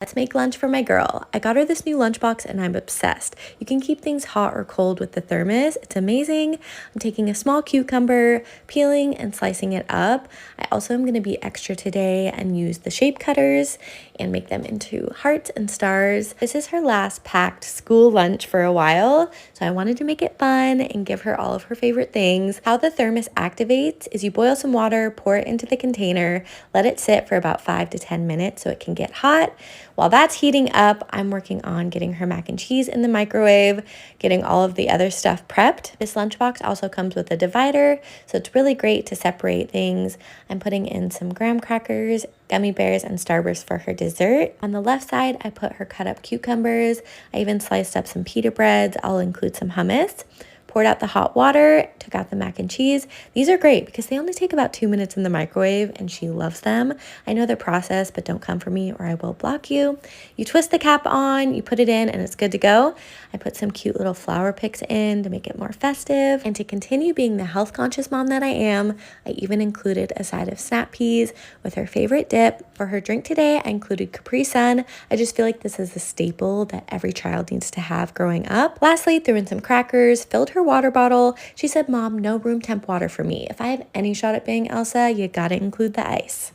Let's make lunch for my girl. I got her this new lunchbox and I'm obsessed. You can keep things hot or cold with the thermos. It's amazing. I'm taking a small cucumber, peeling and slicing it up. I also am going to be extra today and use the shape cutters and make them into hearts and stars. This is her last packed school lunch for a while, so I wanted to make it fun and give her all of her favorite things. How the thermos activates is you boil some water, pour it into the container, let it sit for about 5 to 10 minutes so it can get hot. While that's heating up, I'm working on getting her mac and cheese in the microwave, getting all of the other stuff prepped. This lunchbox also comes with a divider, so it's really great to separate things. I'm putting in some graham crackers, gummy bears, and Starburst for her dessert. On the left side, I put her cut up cucumbers. I even sliced up some pita breads. I'll include some hummus. Poured out the hot water, took out the mac and cheese. These are great because they only take about 2 minutes in the microwave and she loves them. I know the process, but don't come for me or I will block you. You twist the cap on, you put it in, and it's good to go. I put some cute little flower picks in to make it more festive. And to continue being the health conscious mom that I am, I even included a side of snap peas with her favorite dip. For her drink today, I included Capri Sun. I just feel like this is a staple that every child needs to have growing up. Lastly, threw in some crackers, filled her water bottle. She said, "Mom, no room temp water for me. If I have any shot at being Elsa, you gotta include the ice."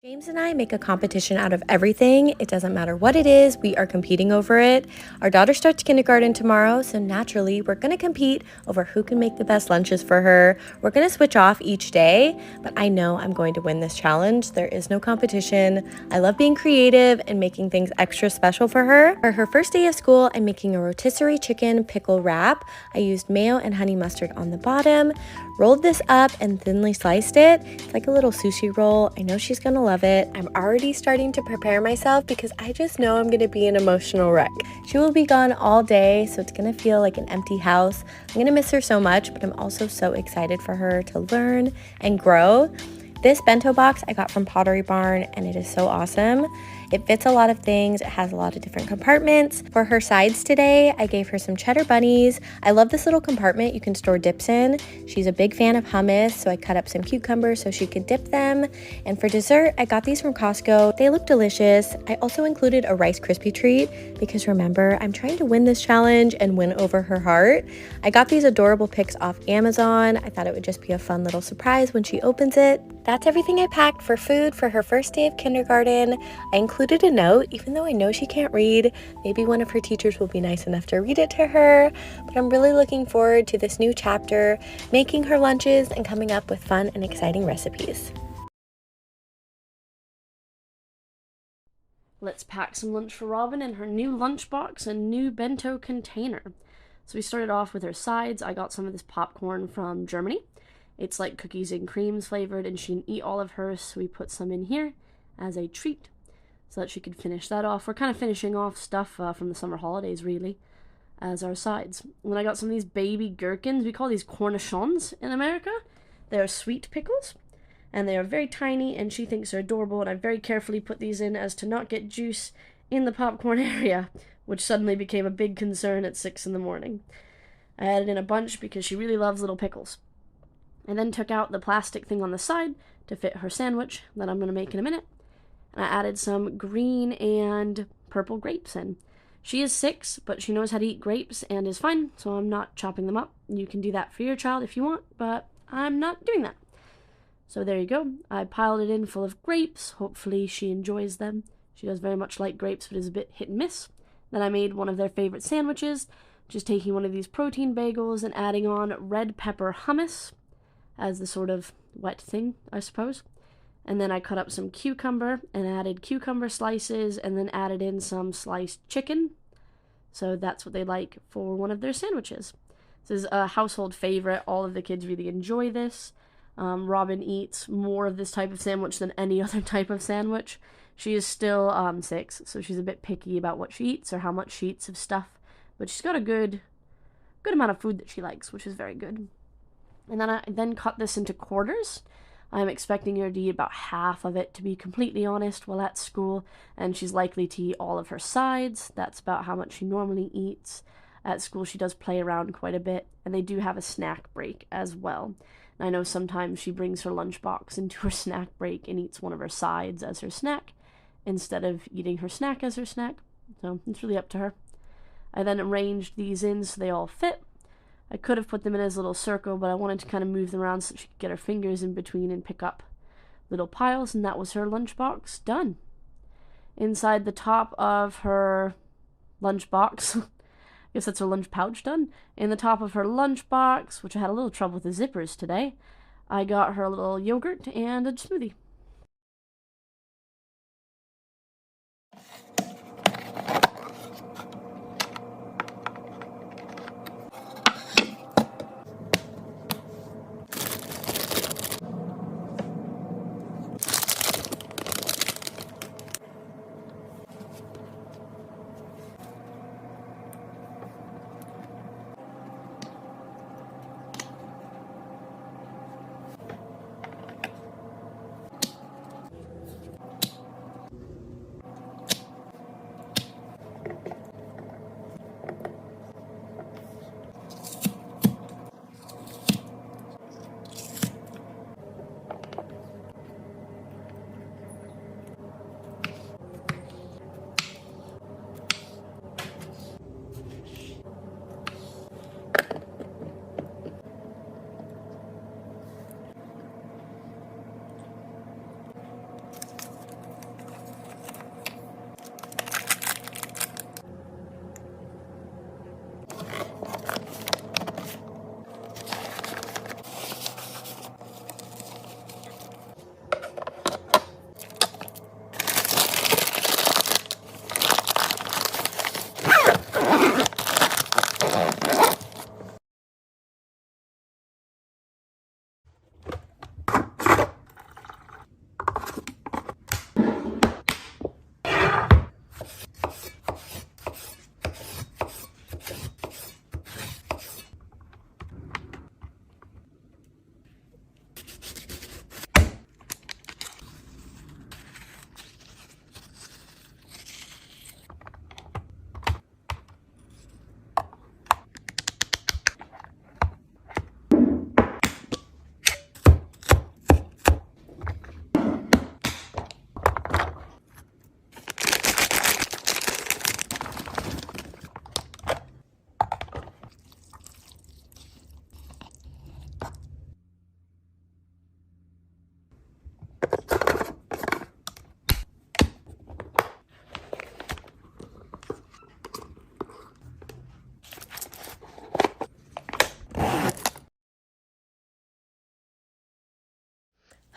James and I make a competition out of everything. It doesn't matter what it is, we are competing over it. Our daughter starts kindergarten tomorrow, so naturally we're gonna compete over who can make the best lunches for her. We're gonna switch off each day, but I know I'm going to win this challenge. There is no competition. I love being creative and making things extra special for her. For her first day of school, I'm making a rotisserie chicken pickle wrap. I used mayo and honey mustard on the bottom, rolled this up and thinly sliced it. It's like a little sushi roll. I know she's gonna love it. I'm already starting to prepare myself because I just know I'm gonna be an emotional wreck. She will be gone all day, so it's gonna feel like an empty house. I'm gonna miss her so much, but I'm also so excited for her to learn and grow. This bento box I got from Pottery Barn and it is so awesome. It fits a lot of things. It has a lot of different compartments. For her sides today, I gave her some cheddar bunnies. I love this little compartment you can store dips in. She's a big fan of hummus, so I cut up some cucumbers so she could dip them. And for dessert, I got these from Costco. They look delicious. I also included a Rice Krispie treat because remember, I'm trying to win this challenge and win over her heart. I got these adorable pics off Amazon. I thought it would just be a fun little surprise when she opens it. That's everything I packed for food for her first day of kindergarten. I included a note, even though I know she can't read. Maybe one of her teachers will be nice enough to read it to her, but I'm really looking forward to this new chapter, making her lunches and coming up with fun and exciting recipes. Let's pack some lunch for Robin in her new lunchbox and new bento container. So we started off with her sides. I got some of this popcorn from Germany. It's like cookies and creams flavored, and she can eat all of hers, so we put some in here as a treat so that she could finish that off. We're kind of finishing off stuff from the summer holidays, really, as our sides. And then I got some of these baby gherkins. We call these cornichons in America. They are sweet pickles, and they are very tiny, and she thinks they're adorable, and I very carefully put these in as to not get juice in the popcorn area, which suddenly became a big concern at 6 in the morning. I added in a bunch because she really loves little pickles. I then took out the plastic thing on the side to fit her sandwich that I'm going to make in a minute. And I added some green and purple grapes in. She is 6, but she knows how to eat grapes and is fine, so I'm not chopping them up. You can do that for your child if you want, but I'm not doing that. So there you go. I piled it in full of grapes. Hopefully she enjoys them. She does very much like grapes, but is a bit hit and miss. Then I made one of their favorite sandwiches, just taking one of these protein bagels and adding on red pepper hummus as the sort of wet thing, I suppose. And then I cut up some cucumber and added cucumber slices and then added in some sliced chicken. So that's what they like for one of their sandwiches. This is a household favorite. All of the kids really enjoy this. Robin eats more of this type of sandwich than any other type of sandwich. She is still 6, so she's a bit picky about what she eats or how much she eats of stuff. But she's got a good amount of food that she likes, which is very good. And then I cut this into quarters. I'm expecting her to eat about half of it, to be completely honest, while at school, and she's likely to eat all of her sides. That's about how much she normally eats. At school, she does play around quite a bit, and they do have a snack break as well. And I know sometimes she brings her lunchbox into her snack break and eats one of her sides as her snack instead of eating her snack as her snack. So it's really up to her. I then arranged these in so they all fit. I could have put them in as a little circle, but I wanted to kind of move them around so she could get her fingers in between and pick up little piles, and that was her lunchbox done. Inside the top of her lunchbox, I guess that's her lunch pouch done. In the top of her lunchbox, which I had a little trouble with the zippers today, I got her a little yogurt and a smoothie.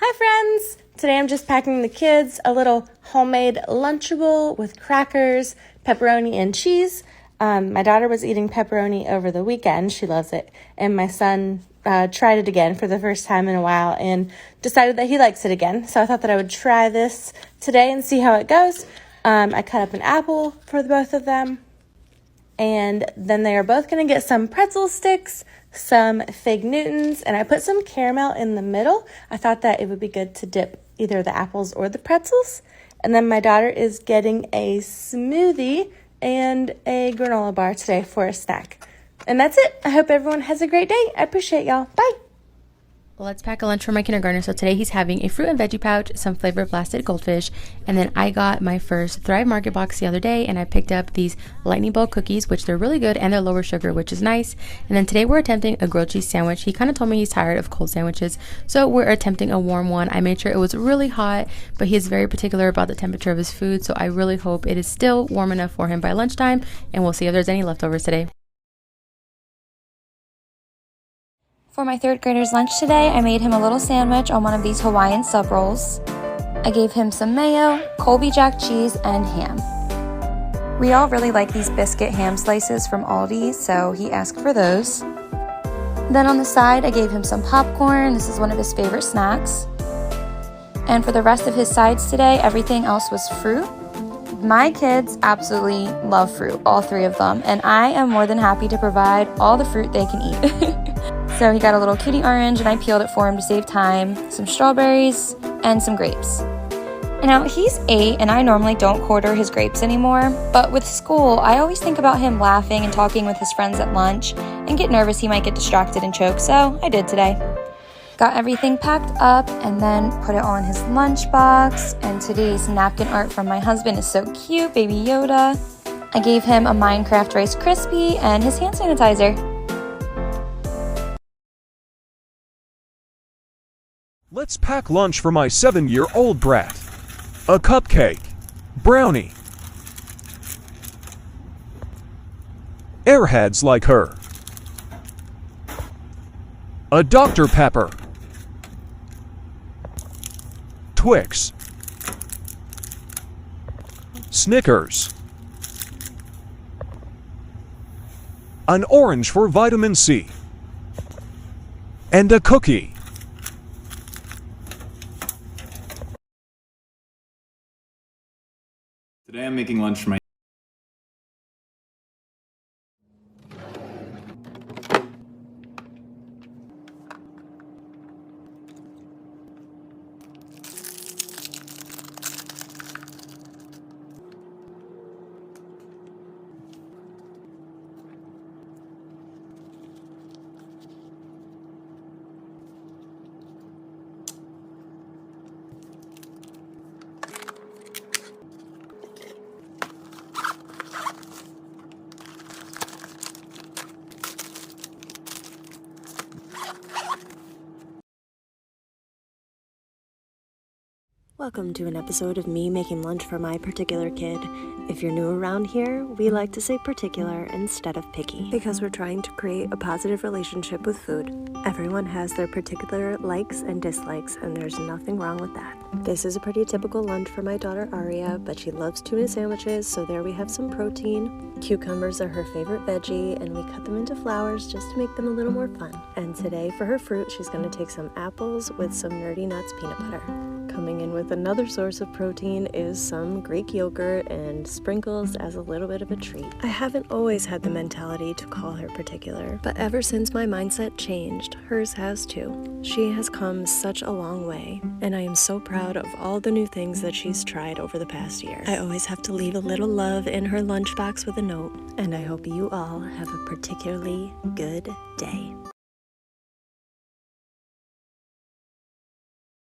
Hi friends! Today I'm just packing the kids a little homemade Lunchable with crackers, pepperoni, and cheese. My daughter was eating pepperoni over the weekend. She loves it. And my son tried it again for the first time in a while and decided that he likes it again. So I thought that I would try this today and see how it goes. I cut up an apple for the both of them. And then they are both going to get some pretzel sticks, some Fig Newtons, and I put some caramel in the middle. I thought that it would be good to dip either the apples or the pretzels. And then my daughter is getting a smoothie and a granola bar today for a snack. And that's it. I hope everyone has a great day. I appreciate y'all. Bye. Let's pack a lunch for my kindergartner. So today he's having a fruit and veggie pouch, some Flavor Blasted goldfish, and then I got my first Thrive Market box the other day, and I picked up these lightning bolt cookies, which they're really good, and they're lower sugar, which is nice. And then today we're attempting a grilled cheese sandwich. He kind of told me he's tired of cold sandwiches, so we're attempting a warm one. I made sure it was really hot, but he is very particular about the temperature of his food, so I really hope it is still warm enough for him by lunchtime, and we'll see if there's any leftovers today. For my third grader's lunch today, I made him a little sandwich on one of these Hawaiian sub rolls. I gave him some mayo, Colby Jack cheese, and ham. We all really like these biscuit ham slices from Aldi, so he asked for those. Then on the side, I gave him some popcorn. This is one of his favorite snacks. And for the rest of his sides today, everything else was fruit. My kids absolutely love fruit, all three of them, and I am more than happy to provide all the fruit they can eat. So he got a little cutie orange and I peeled it for him to save time, some strawberries, and some grapes. And now he's 8 and I normally don't quarter his grapes anymore, but with school, I always think about him laughing and talking with his friends at lunch and get nervous he might get distracted and choke, so I did today. Got everything packed up and then put it all in his lunchbox. And today's napkin art from my husband is so cute, Baby Yoda. I gave him a Minecraft Rice Krispie and his hand sanitizer. Let's pack lunch for my 7-year-old brat. A cupcake, brownie, airheads like her, a Dr. Pepper, Twix, Snickers, an orange for vitamin C, and a cookie. Today I'm making lunch for my Welcome to an episode of me making lunch for my particular kid. If you're new around here, we like to say particular instead of picky because we're trying to create a positive relationship with food. Everyone has their particular likes and dislikes, and there's nothing wrong with that. This is a pretty typical lunch for my daughter Aria, but she loves tuna sandwiches, so there we have some protein. Cucumbers are her favorite veggie, and we cut them into flowers just to make them a little more fun. And today for her fruit, she's going to take some apples with some Nerdy Nuts peanut butter. Coming in with another source of protein is some Greek yogurt and sprinkles as a little bit of a treat. I haven't always had the mentality to call her particular, but ever since my mindset changed, hers has too. She has come such a long way, and I am so proud of all the new things that she's tried over the past year. I always have to leave a little love in her lunchbox with a note, and I hope you all have a particularly good day.